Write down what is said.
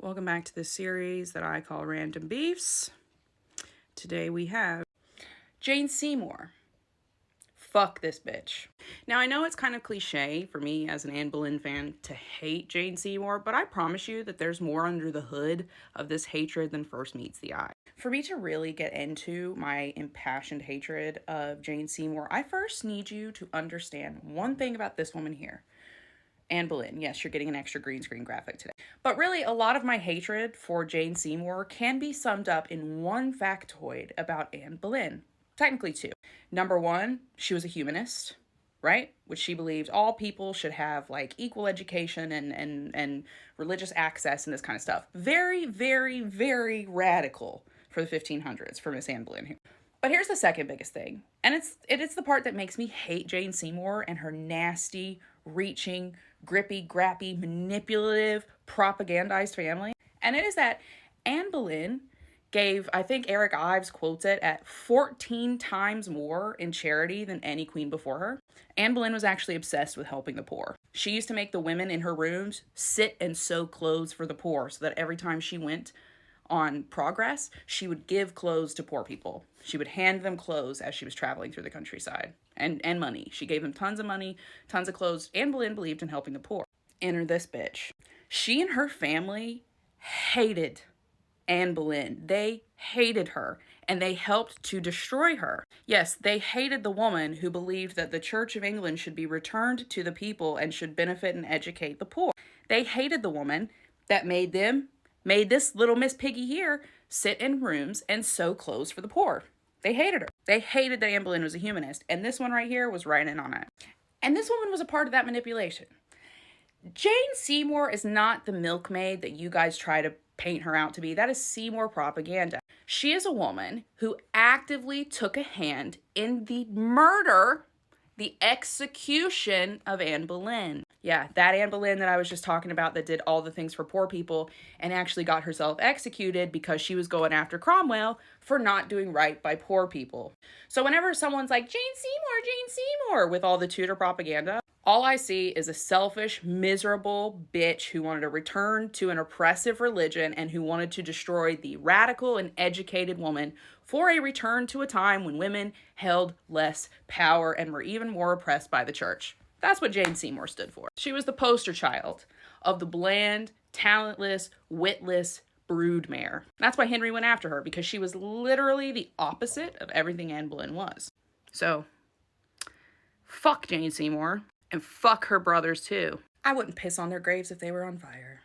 Welcome back to this series that I call Random Beefs. Today we have Jane Seymour. Fuck this bitch. Now I know it's kind of cliche for me as an Anne Boleyn fan to hate Jane Seymour, but I promise you that there's more under the hood of this hatred than first meets the eye. For me to really get into my impassioned hatred of Jane Seymour, I first need you to understand one thing about this woman here. Anne Boleyn. Yes, you're getting an extra green screen graphic today. But really, a lot of my hatred for Jane Seymour can be summed up in one factoid about Anne Boleyn. Technically two. Number one, she was a humanist, right? Which she believed all people should have like equal education and religious access and this kind of stuff. Very, very, very radical for the 1500s for Miss Anne Boleyn here. But here's the second biggest thing, and it's the part that makes me hate Jane Seymour and her nasty, reaching, grippy, grappy, manipulative, propagandized family. And it is that Anne Boleyn gave, I think Eric Ives quotes it, at 14 times more in charity than any queen before her. Anne Boleyn was actually obsessed with helping the poor. She used to make the women in her rooms sit and sew clothes for the poor so that every time she went on progress, she would give clothes to poor people. She would hand them clothes as she was traveling through the countryside and money. She gave them tons of money, tons of clothes. Anne Boleyn believed in helping the poor. Enter this bitch. She and her family hated Anne Boleyn. They hated her and they helped to destroy her. Yes, they hated the woman who believed that the Church of England should be returned to the people and should benefit and educate the poor. They hated the woman that made this little Miss Piggy here sit in rooms and sew clothes for the poor. They hated her. They hated that Anne Boleyn was a humanist. And this one right here was right in on it. And this woman was a part of that manipulation. Jane Seymour is not the milkmaid that you guys try to paint her out to be. That is Seymour propaganda. She is a woman who actively took a hand in the murder, the execution of Anne Boleyn. Yeah, that Anne Boleyn that I was just talking about that did all the things for poor people and actually got herself executed because she was going after Cromwell for not doing right by poor people. So whenever someone's like, Jane Seymour, with all the Tudor propaganda, all I see is a selfish, miserable bitch who wanted to return to an oppressive religion and who wanted to destroy the radical and educated woman for a return to a time when women held less power and were even more oppressed by the church. That's what Jane Seymour stood for. She was the poster child of the bland, talentless, witless broodmare. That's why Henry went after her, because she was literally the opposite of everything Anne Boleyn was. So, fuck Jane Seymour, and fuck her brothers too. I wouldn't piss on their graves if they were on fire.